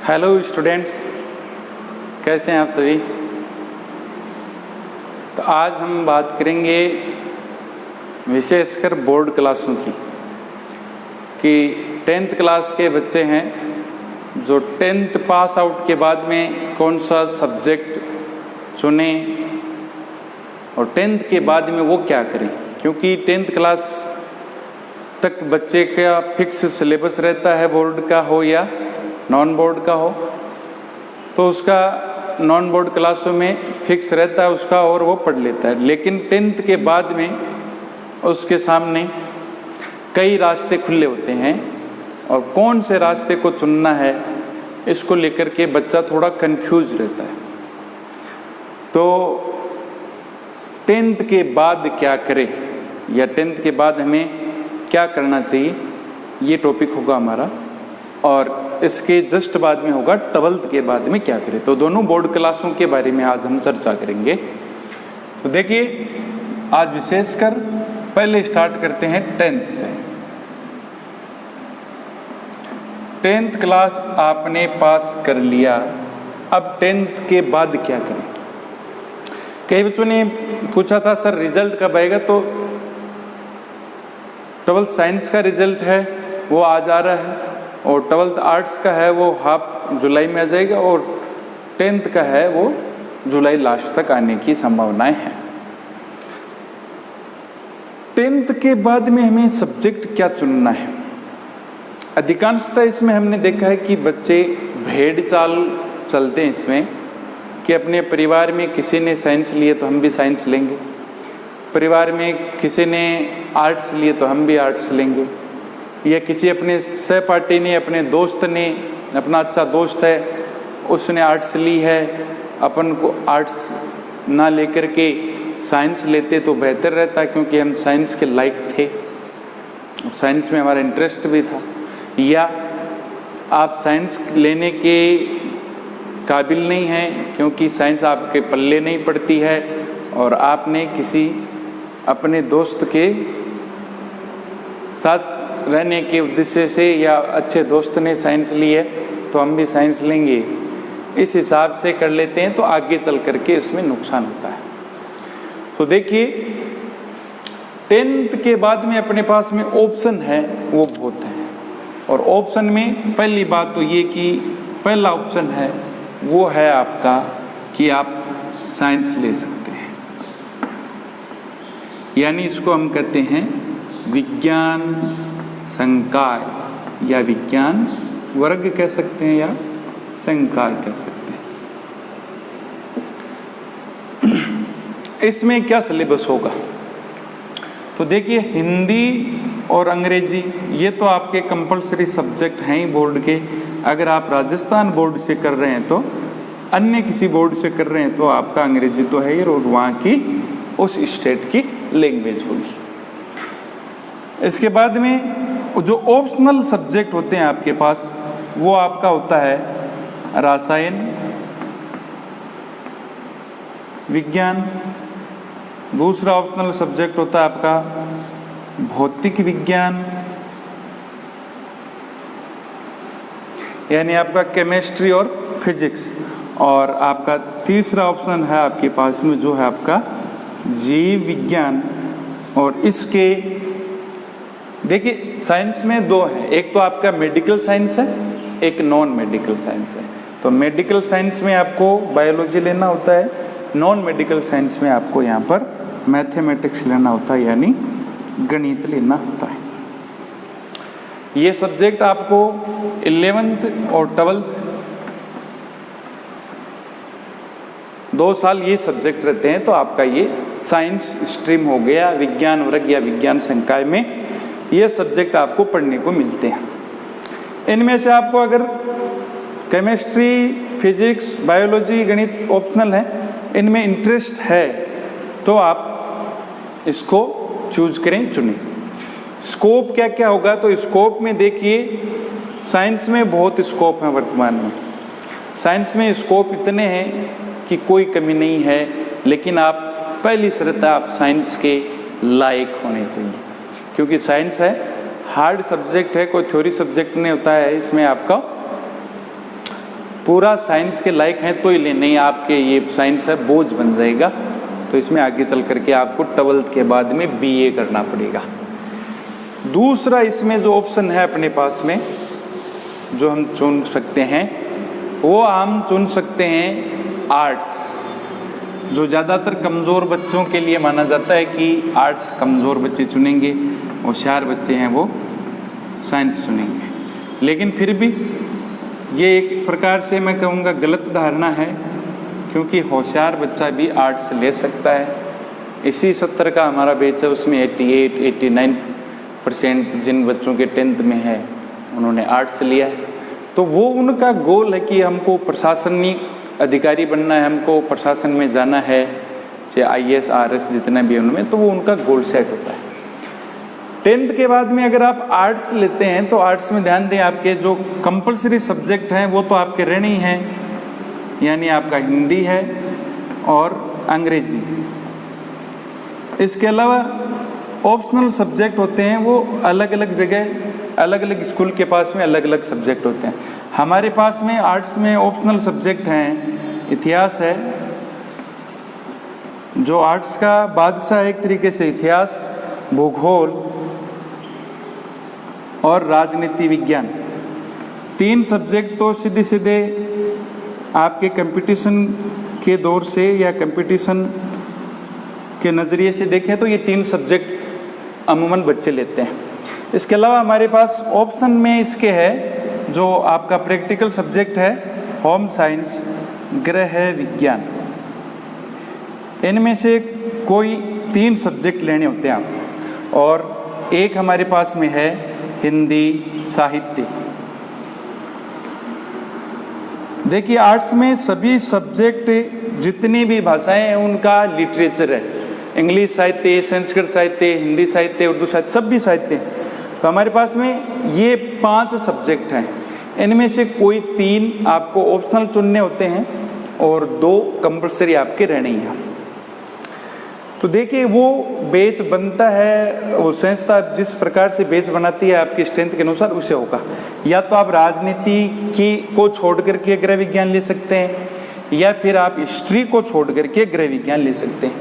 Hello students, कैसे हैं आप सभी। तो आज हम बात करेंगे विशेषकर बोर्ड क्लासों की कि 10th क्लास के बच्चे हैं जो 10th पास आउट के बाद में कौन सा सब्जेक्ट चुने और 10th के बाद में वो क्या करें, क्योंकि 10th क्लास तक बच्चे का फिक्स सिलेबस रहता है, बोर्ड का हो या नॉन बोर्ड का हो। तो उसका नॉन बोर्ड क्लासों में फिक्स रहता है उसका और वो पढ़ लेता है। लेकिन 10th के बाद में उसके सामने कई रास्ते खुले होते हैं और कौन से रास्ते को चुनना है इसको लेकर के बच्चा थोड़ा कंफ्यूज रहता है। तो 10th के बाद क्या करें या 10th के बाद हमें क्या करना चाहिए, ये टॉपिक होगा हमारा। और इसके जस्ट बाद में होगा 12th के बाद में क्या करें। तो दोनों बोर्ड क्लासों के बारे में आज हम चर्चा करेंगे। तो देखिए, आज विशेषकर पहले स्टार्ट करते हैं 10th से। 10th क्लास आपने पास कर लिया, अब 10th के बाद क्या करें। कई बच्चों ने पूछा था सर रिजल्ट कब आएगा, तो 12th साइंस का रिजल्ट है वो आज आ रहा है और 12th आर्ट्स का है वो हाफ जुलाई में आ जाएगा और 10th का है वो जुलाई लास्ट तक आने की संभावनाएं हैं। 10th के बाद में हमें सब्जेक्ट क्या चुनना है। अधिकांशतः इसमें हमने देखा है कि बच्चे भेड़ चाल चलते हैं इसमें कि अपने परिवार में किसी ने साइंस लिए तो हम भी साइंस लेंगे, परिवार में किसी ने आर्ट्स लिए तो हम भी आर्ट्स लेंगे, या किसी अपने सहपाठी ने, अपने दोस्त ने, अपना अच्छा दोस्त है उसने आर्ट्स ली है, अपन को आर्ट्स ना लेकर के साइंस लेते तो बेहतर रहता क्योंकि हम साइंस के लायक थे, साइंस में हमारा इंटरेस्ट भी था। या आप साइंस लेने के काबिल नहीं हैं क्योंकि साइंस आपके पल्ले नहीं पड़ती है और आपने किसी अपने दोस्त के साथ रहने के उद्देश्य से या अच्छे दोस्त ने साइंस ली है तो हम भी साइंस लेंगे, इस हिसाब से कर लेते हैं तो आगे चल करके इसमें नुकसान होता है। तो देखिए 10th के बाद में अपने पास में ऑप्शन है वो बहुत है और ऑप्शन में पहली बात तो ये कि पहला ऑप्शन है वो है आपका कि आप साइंस ले सकते हैं, यानी इसको हम कहते हैं विज्ञान संकाय या विज्ञान वर्ग कह सकते हैं या संकाय कह सकते हैं। इसमें क्या सिलेबस होगा, तो देखिए हिंदी और अंग्रेजी ये तो आपके कंपलसरी सब्जेक्ट हैं ही बोर्ड के। अगर आप राजस्थान बोर्ड से कर रहे हैं तो, अन्य किसी बोर्ड से कर रहे हैं तो आपका अंग्रेजी तो है ही और वहाँ की उस स्टेट की लैंग्वेज होगी। इसके बाद में जो ऑप्शनल सब्जेक्ट होते हैं आपके पास वो आपका होता है रसायन विज्ञान, दूसरा ऑप्शनल सब्जेक्ट होता है आपका भौतिक विज्ञान यानी आपका केमिस्ट्री और फिजिक्स, और आपका तीसरा ऑप्शन है आपके पास में जो है आपका जीव विज्ञान। और इसके देखिए साइंस में दो हैं, एक तो आपका मेडिकल साइंस है, एक नॉन मेडिकल साइंस है। तो मेडिकल साइंस में आपको बायोलॉजी लेना होता है, नॉन मेडिकल साइंस में आपको यहाँ पर मैथमेटिक्स लेना होता है यानी गणित लेना होता है। ये सब्जेक्ट आपको 11th और 12th 2 साल ये सब्जेक्ट रहते हैं। तो आपका ये साइंस स्ट्रीम हो गया, विज्ञान वर्ग या विज्ञान संकाय में ये सब्जेक्ट आपको पढ़ने को मिलते हैं। इनमें से आपको अगर केमिस्ट्री, फिजिक्स, बायोलॉजी, गणित ऑप्शनल है, इनमें इंटरेस्ट है तो आप इसको चूज करें, चुनें। स्कोप क्या क्या होगा, तो स्कोप में देखिए साइंस में बहुत स्कोप है वर्तमान में। साइंस में स्कोप इतने हैं कि कोई कमी नहीं है, लेकिन आप पहली शर्त है आप साइंस के लायक होने चाहिए क्योंकि साइंस है हार्ड सब्जेक्ट है, कोई थ्योरी सब्जेक्ट नहीं होता है। इसमें आपका पूरा साइंस के लायक हैं तो ही ले, नहीं आपके ये साइंस है बोझ बन जाएगा। तो इसमें आगे चल करके आपको 12th के बाद में BA करना पड़ेगा। दूसरा इसमें जो ऑप्शन है अपने पास में जो हम चुन सकते हैं, वो हम चुन सकते हैं आर्ट्स, जो ज़्यादातर कमज़ोर बच्चों के लिए माना जाता है कि आर्ट्स कमज़ोर बच्चे चुनेंगे, होशियार बच्चे हैं वो साइंस चुनेंगे। लेकिन फिर भी ये एक प्रकार से मैं कहूँगा गलत धारणा है, क्योंकि होशियार बच्चा भी आर्ट्स ले सकता है। इसी 70 का हमारा बैच है, उसमें 88-89% जिन बच्चों के 10th में है उन्होंने आर्ट्स लिया है। तो वो उनका गोल है कि हमको प्रशासनिक अधिकारी बनना है, हमको प्रशासन में जाना है, चाहे IAS RS जितना भी उनमें, तो वो उनका गोल सेट होता है। 10th के बाद में अगर आप आर्ट्स लेते हैं तो आर्ट्स में ध्यान दें, आपके जो कंपलसरी सब्जेक्ट हैं वो तो आपके रहने ही हैं, यानी आपका हिंदी है और अंग्रेजी। इसके अलावा ऑप्शनल सब्जेक्ट होते हैं, वो अलग अलग जगह अलग अलग स्कूल के पास में अलग अलग सब्जेक्ट होते हैं। हमारे पास में आर्ट्स में ऑप्शनल सब्जेक्ट हैं, इतिहास है जो आर्ट्स का बादशाह है एक तरीके से, इतिहास, भूगोल और राजनीति विज्ञान। 3 सब्जेक्ट तो सीधे सीधे आपके कंपटीशन के दौर से या कंपटीशन के नज़रिए से देखें तो ये 3 सब्जेक्ट अमूमन बच्चे लेते हैं। इसके अलावा हमारे पास ऑप्शन में इसके है जो आपका प्रैक्टिकल सब्जेक्ट है, होम साइंस, गृह विज्ञान। इनमें से कोई 3 सब्जेक्ट लेने होते हैं आप, और एक हमारे पास में है हिंदी साहित्य। देखिए आर्ट्स में सभी सब्जेक्ट जितनी भी भाषाएं हैं उनका लिटरेचर है, इंग्लिश साहित्य, संस्कृत साहित्य, हिंदी साहित्य, उर्दू साहित्य, सब भी साहित्य हैं। तो हमारे पास में ये 5 सब्जेक्ट हैं, इनमें से कोई 3 आपको ऑप्शनल चुनने होते हैं और 2 कंपलसरी आपके रहने ही हैं। तो देखिए वो बैच बनता है, वो संस्था जिस प्रकार से बैच बनाती है आपकी स्ट्रेंथ के अनुसार उसे होगा। या तो आप राजनीति की को छोड़ करके गृह विज्ञान ले सकते हैं, या फिर आप हिस्ट्री को छोड़ करके गृह विज्ञान ले सकते हैं।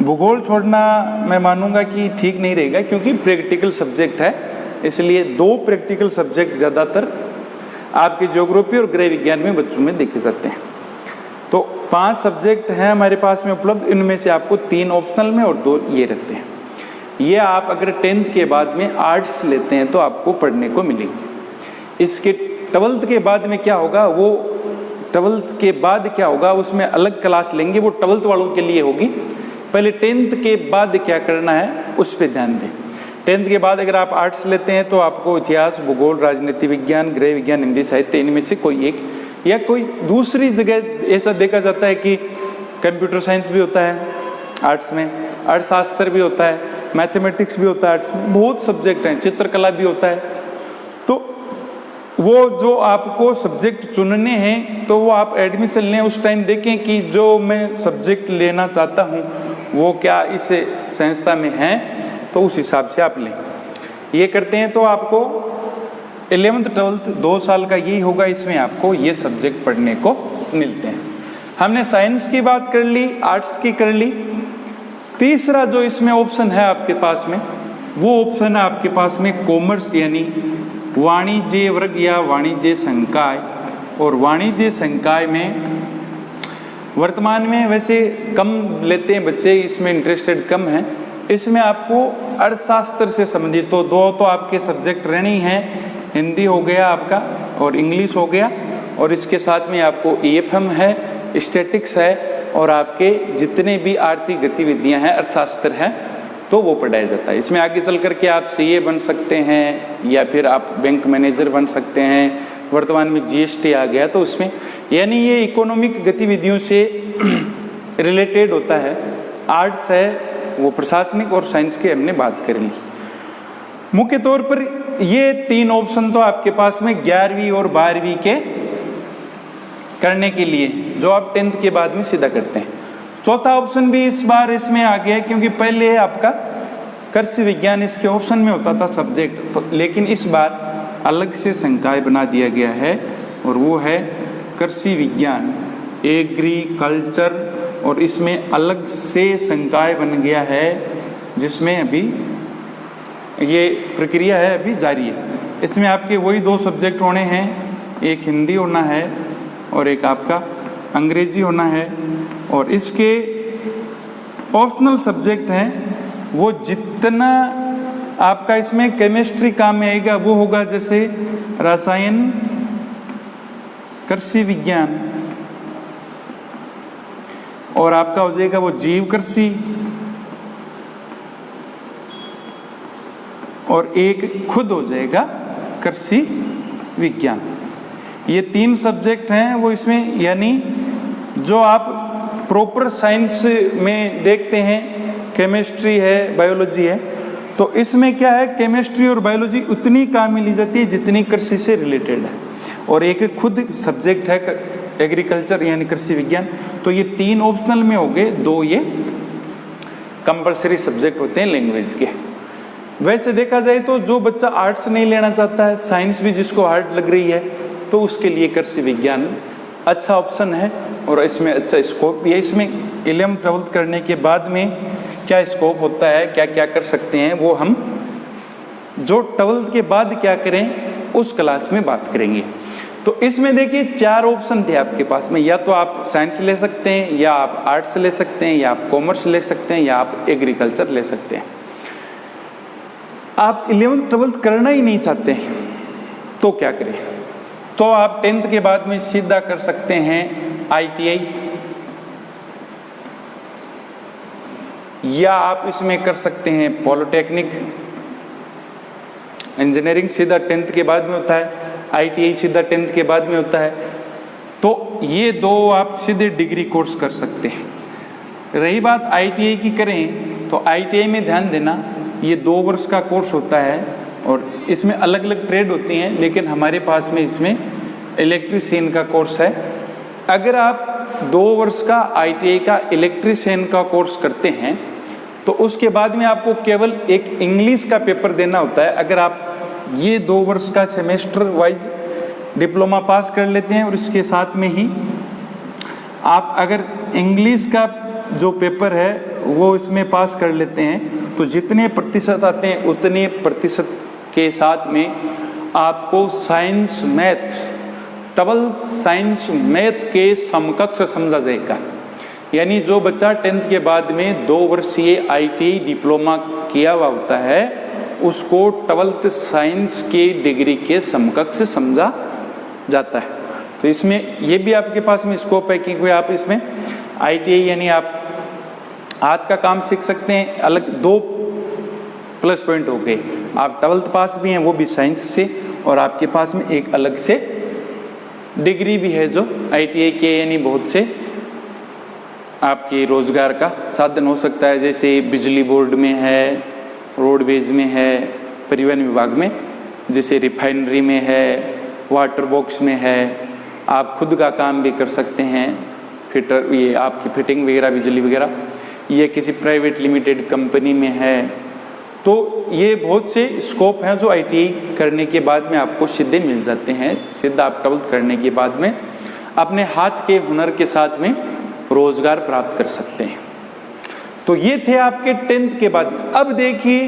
भूगोल छोड़ना मैं मानूंगा कि ठीक नहीं रहेगा, क्योंकि प्रैक्टिकल सब्जेक्ट है, इसलिए 2 प्रैक्टिकल सब्जेक्ट ज़्यादातर आपके ज्योग्राफी और गृह विज्ञान में बच्चों में देखे जाते हैं। तो 5 सब्जेक्ट हैं हमारे पास में उपलब्ध, इनमें से आपको 3 ऑप्शनल में और 2 ये रहते हैं। ये आप अगर 10th के बाद में आर्ट्स लेते हैं तो आपको पढ़ने को मिलेंगे। इसके 12th के बाद में क्या होगा, वो 12th के बाद क्या होगा उसमें अलग क्लास लेंगे, वो 12th वालों के लिए होगी। पहले 10th के बाद क्या करना है उस पर ध्यान दें। 10th के बाद अगर आप आर्ट्स लेते हैं तो आपको इतिहास, भूगोल, राजनीति विज्ञान, गृह विज्ञान, हिंदी साहित्य, इनमें से कोई एक, या कोई दूसरी जगह ऐसा देखा जाता है कि कंप्यूटर साइंस भी होता है आर्ट्स में, अर्थशास्त्र भी होता है, मैथमेटिक्स भी होता है आर्ट्स में, बहुत सब्जेक्ट हैं, चित्रकला भी होता है। तो वो जो आपको सब्जेक्ट चुनने हैं तो वो आप एडमिशन लें उस टाइम देखें कि जो मैं सब्जेक्ट लेना चाहता हूँ वो क्या इस संस्था में हैं, तो उस हिसाब से आप लें। ये करते हैं तो आपको 11th 12th 2 साल का यही होगा, इसमें आपको ये सब्जेक्ट पढ़ने को मिलते हैं। हमने साइंस की बात कर ली, आर्ट्स की कर ली। तीसरा जो इसमें ऑप्शन है आपके पास में, वो ऑप्शन है आपके पास में कॉमर्स, यानी वाणिज्य वर्ग या वाणिज्य संकाय। और वाणिज्य संकाय में वर्तमान में वैसे कम लेते हैं बच्चे, इसमें इंटरेस्टेड कम हैं। इसमें आपको अर्थशास्त्र से संबंधित तो 2 तो आपके सब्जेक्ट रहने ही हैं, हिंदी हो गया आपका और इंग्लिश हो गया, और इसके साथ में आपको EFM है, स्टैटिक्स है, और आपके जितने भी आर्थिक गतिविधियां हैं अर्थशास्त्र हैं तो वो पढ़ाया जाता है। इसमें आगे चल कर के आप CA बन सकते हैं या फिर आप बैंक मैनेजर बन सकते हैं। वर्तमान में GST आ गया तो उसमें, यानी ये इकोनॉमिक गतिविधियों से रिलेटेड होता है। आर्ट्स है वो प्रशासनिक, और साइंस की हमने बात कर ली। मुख्य तौर पर ये 3 ऑप्शन तो आपके पास में 11वीं और 12वीं के करने के लिए जो आप 10th के बाद में सीधा करते हैं। चौथा ऑप्शन भी इस बार इसमें आ गया, क्योंकि पहले आपका कृषि विज्ञान इसके ऑप्शन में होता था सब्जेक्ट, तो लेकिन इस बार अलग से संकाय बना दिया गया है, और वो है कृषि विज्ञान, एग्रीकल्चर, और इसमें अलग से संकाय बन गया है जिसमें अभी ये प्रक्रिया है, अभी जारी है। इसमें आपके वही 2 सब्जेक्ट होने हैं, एक हिंदी होना है और एक आपका अंग्रेजी होना है। और इसके ऑप्शनल सब्जेक्ट हैं, वो जितना आपका इसमें केमिस्ट्री काम में आएगा वो होगा, जैसे रसायन, कृषि विज्ञान, और आपका हो जाएगा वो जीव कृषि, और एक खुद हो जाएगा कृषि विज्ञान। ये 3 सब्जेक्ट हैं वो इसमें, यानी जो आप प्रॉपर साइंस में देखते हैं, केमिस्ट्री है, बायोलॉजी है, तो इसमें क्या है, केमिस्ट्री और बायोलॉजी उतनी काम में ली जाती है जितनी कृषि से रिलेटेड है, और एक खुद सब्जेक्ट है एग्रीकल्चर यानी कृषि विज्ञान। तो ये 3 ऑप्शनल में हो गए, 2 ये कंपलसरी सब्जेक्ट होते हैं लैंग्वेज के। वैसे देखा जाए तो जो बच्चा आर्ट्स नहीं लेना चाहता है, साइंस भी जिसको हार्ड लग रही है, तो उसके लिए कृषि विज्ञान अच्छा ऑप्शन है और इसमें अच्छा स्कोप भी है। इसमें 11th 12th करने के बाद में क्या स्कोप होता है, क्या क्या कर सकते हैं, वो हम जो 12th के बाद क्या करें उस क्लास में बात करेंगे। तो इसमें देखिए 4 ऑप्शन थे आपके पास में, या तो आप साइंस ले सकते हैं, या आप आर्ट्स ले सकते हैं, या आप कॉमर्स ले सकते हैं, या आप एग्रीकल्चर ले सकते हैं। आप 11th 12th करना ही नहीं चाहते तो क्या करें, तो आप 10th के बाद में सीधा कर सकते हैं ITI, या आप इसमें कर सकते हैं पॉलिटेक्निक। इंजीनियरिंग सीधा 10th के बाद में होता है, ITI सीधा 10th के बाद में होता है। तो ये 2 आप सीधे डिग्री कोर्स कर सकते हैं। रही बात ITI की करें तो ITI में ध्यान देना, ये 2 वर्ष का कोर्स होता है और इसमें अलग अलग ट्रेड होती हैं, लेकिन हमारे पास में इसमें इलेक्ट्रीशियन का कोर्स है। अगर आप 2 वर्ष का ITI का इलेक्ट्रीशियन का कोर्स करते हैं तो उसके बाद में आपको केवल एक इंग्लिश का पेपर देना होता है। अगर आप ये 2 वर्ष का सेमेस्टर वाइज डिप्लोमा पास कर लेते हैं और इसके साथ में ही आप अगर इंग्लिश का जो पेपर है वो इसमें पास कर लेते हैं, तो जितने प्रतिशत आते हैं उतने प्रतिशत के साथ में आपको science math, 12th science math के समकक्ष समझा जाएगा। यानी जो बच्चा 10th के बाद में 2 वर्षीय ITI डिप्लोमा किया हुआ होता है उसको 12th साइंस के डिग्री के समकक्ष समझा जाता है। तो इसमें ये भी आपके पास में स्कोप है कि कोई आप इसमें ITI यानी आप हाथ का काम सीख सकते हैं। अलग 2 प्लस पॉइंट हो गए, आप 12th पास भी हैं वो भी साइंस से, और आपके पास में एक अलग से डिग्री भी है जो ITI के यानी बहुत से आपके रोजगार का साधन हो सकता है। जैसे बिजली बोर्ड में है, रोडवेज में है, परिवहन विभाग में, जैसे रिफाइनरी में है, वाटर बॉक्स में है। आप खुद का काम भी कर सकते हैं, फिटर, ये आपकी फिटिंग वगैरह बिजली वगैरह, ये किसी प्राइवेट लिमिटेड कंपनी में है। तो ये बहुत से स्कोप हैं जो ITI करने के बाद में आपको सीधे मिल जाते हैं। सीधा आप 12th करने के बाद में अपने हाथ के हुनर के साथ में रोजगार प्राप्त कर सकते हैं। तो ये थे आपके 10th के बाद में। अब देखिए,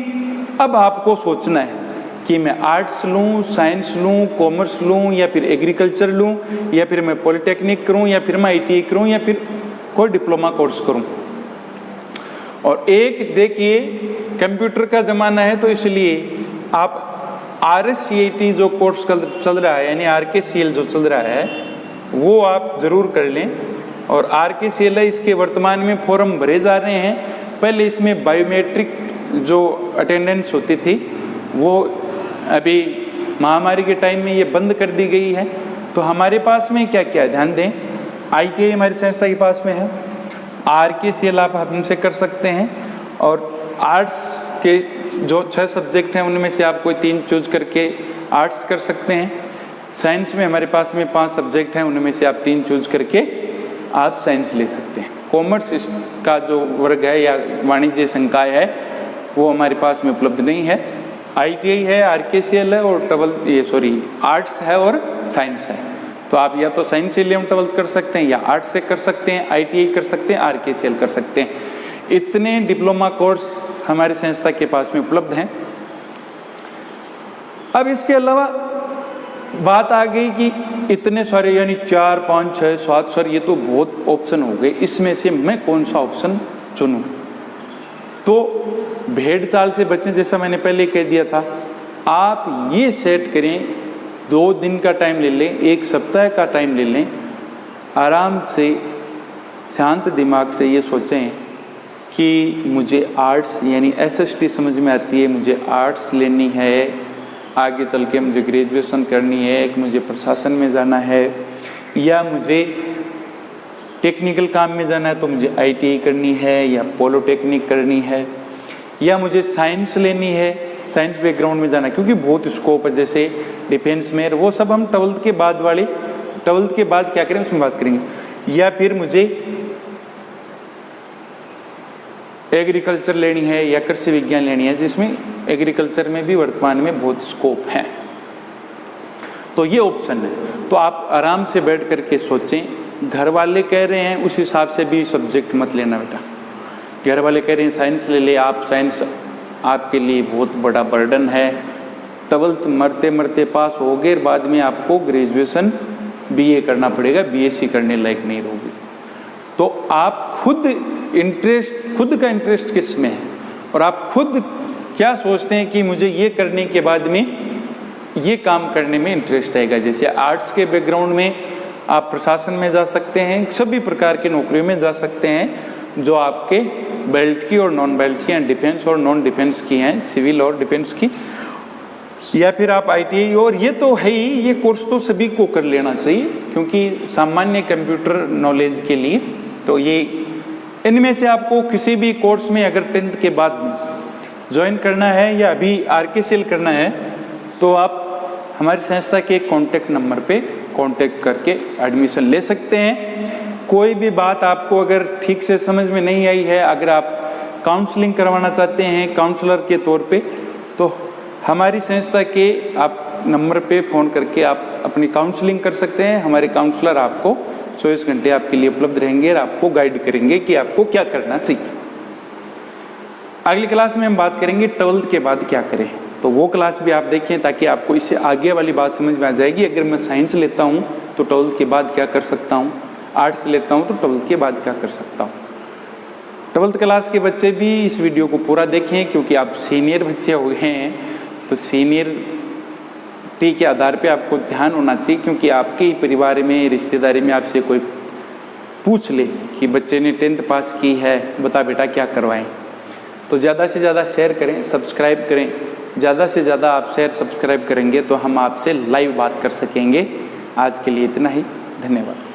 अब आपको सोचना है कि मैं आर्ट्स लूँ, साइंस लूँ, कॉमर्स लूँ, या फिर एग्रीकल्चर लूँ, या फिर मैं पॉलिटेक्निक करूँ, या फिर मैं ITI करूँ, या फिर कोई डिप्लोमा कोर्स करूँ। और एक देखिए कंप्यूटर का ज़माना है तो इसलिए आप RSCIT जो कोर्स चल रहा है यानी RKCL जो चल रहा है वो आप ज़रूर कर लें। और RKCL है, इसके वर्तमान में फॉर्म भरे जा रहे हैं। पहले इसमें बायोमेट्रिक जो अटेंडेंस होती थी वो अभी महामारी के टाइम में ये बंद कर दी गई है। तो हमारे पास में क्या क्या है ध्यान दें, ITI हमारी संस्था के पास में है, RKCL आप हमसे कर सकते हैं, और आर्ट्स के जो 6 सब्जेक्ट हैं उनमें से आप कोई 3 चूज करके आर्ट्स कर सकते हैं। साइंस में हमारे पास में 5 सब्जेक्ट हैं, उनमें से आप 3 चूज करके आप साइंस ले सकते हैं। कॉमर्स का जो वर्ग है या वाणिज्य संकाय है वो हमारे पास में उपलब्ध नहीं है। ITI है, RKCL है और आर्ट्स है और साइंस है। तो आप या तो साइंस से 11वीं-12वीं कर सकते हैं, या आर्ट्स से कर सकते हैं, ITI कर सकते हैं, RKCL कर सकते हैं। इतने डिप्लोमा कोर्स हमारी संस्था के पास में उपलब्ध हैं। अब इसके अलावा बात आ गई कि इतने सारे यानी 4, 5, 6, 7 सर ये तो बहुत ऑप्शन हो गए, इसमें से मैं कौन सा ऑप्शन चुनूं? तो भेड़ चाल से बचने, जैसा मैंने पहले कह दिया था, आप ये सेट करें, 2 दिन का टाइम ले लें, 1 सप्ताह का टाइम ले लें, आराम से शांत दिमाग से ये सोचें कि मुझे आर्ट्स यानी SST समझ में आती है, मुझे आर्ट्स लेनी है, आगे चल के मुझे ग्रेजुएशन करनी है, एक मुझे प्रशासन में जाना है, या मुझे टेक्निकल काम में जाना है तो मुझे ITI करनी है या पॉलिटेक्निक करनी है, या मुझे साइंस लेनी है, साइंस बैकग्राउंड में जाना है, क्योंकि बहुत स्कोप है, जैसे डिफेंस में, वो सब हम 12वीं के बाद वाले, 12वीं के बाद क्या करें उसमें बात करेंगे। या फिर मुझे एग्रीकल्चर लेनी है या कृषि विज्ञान लेनी है, जिसमें एग्रीकल्चर में भी वर्तमान में बहुत स्कोप है। तो ये ऑप्शन है। तो आप आराम से बैठ करके सोचें। घर वाले कह रहे हैं उस हिसाब से भी सब्जेक्ट मत लेना बेटा। घर वाले कह रहे हैं साइंस ले ले आप, साइंस आपके लिए बहुत बड़ा बर्डन है, 12वीं मरते मरते पास होगे, बाद में आपको ग्रेजुएशन BA करना पड़ेगा, BSc करने लायक नहीं रहोगे। तो आप खुद का इंटरेस्ट किस में है, और आप खुद क्या सोचते हैं कि मुझे ये करने के बाद में ये काम करने में इंटरेस्ट आएगा। जैसे आर्ट्स के बैकग्राउंड में आप प्रशासन में जा सकते हैं, सभी प्रकार की नौकरियों में जा सकते हैं जो आपके बेल्ट की और नॉन बेल्ट की हैं, डिफेंस और नॉन डिफेंस की हैं, सिविल और डिफेंस की, या फिर आप ITI। और ये तो है ही, ये कोर्स तो सभी को कर लेना चाहिए, क्योंकि सामान्य कंप्यूटर नॉलेज के लिए तो ये, इनमें से आपको किसी भी कोर्स में अगर 10th के बाद में ज्वाइन करना है या अभी RKCL करना है, तो आप हमारी संस्था के कॉन्टैक्ट नंबर पे कॉन्टैक्ट करके एडमिशन ले सकते हैं। कोई भी बात आपको अगर ठीक से समझ में नहीं आई है, अगर आप काउंसलिंग करवाना चाहते हैं काउंसलर के तौर पे, तो हमारी संस्था के आप नंबर पे फ़ोन करके आप अपनी काउंसलिंग कर सकते हैं। हमारे काउंसलर आपको 24 घंटे आपके लिए उपलब्ध रहेंगे और आपको गाइड करेंगे कि आपको क्या करना चाहिए। अगली क्लास में हम बात करेंगे 12th के बाद क्या करें, तो वो क्लास भी आप देखें ताकि आपको इससे आगे वाली बात समझ में आ जाएगी। अगर मैं साइंस लेता हूँ तो 12th के बाद क्या कर सकता हूँ, आर्ट्स लेता हूँ तो 12th के बाद क्या कर सकता हूँ। 12th क्लास के बच्चे भी इस वीडियो को पूरा देखें, क्योंकि आप सीनियर बच्चे हो गए हैं, तो सीनियरिटी के आधार पे आपको ध्यान होना चाहिए, क्योंकि आपके ही परिवार में, रिश्तेदारी में आपसे कोई पूछ ले कि बच्चे ने 10th पास की है, बता बेटा क्या करवाएं। तो ज़्यादा से ज़्यादा शेयर करें, सब्सक्राइब करें। ज़्यादा से ज़्यादा आप शेयर सब्सक्राइब करेंगे तो हम आपसे लाइव बात कर सकेंगे। आज के लिए इतना ही, धन्यवाद।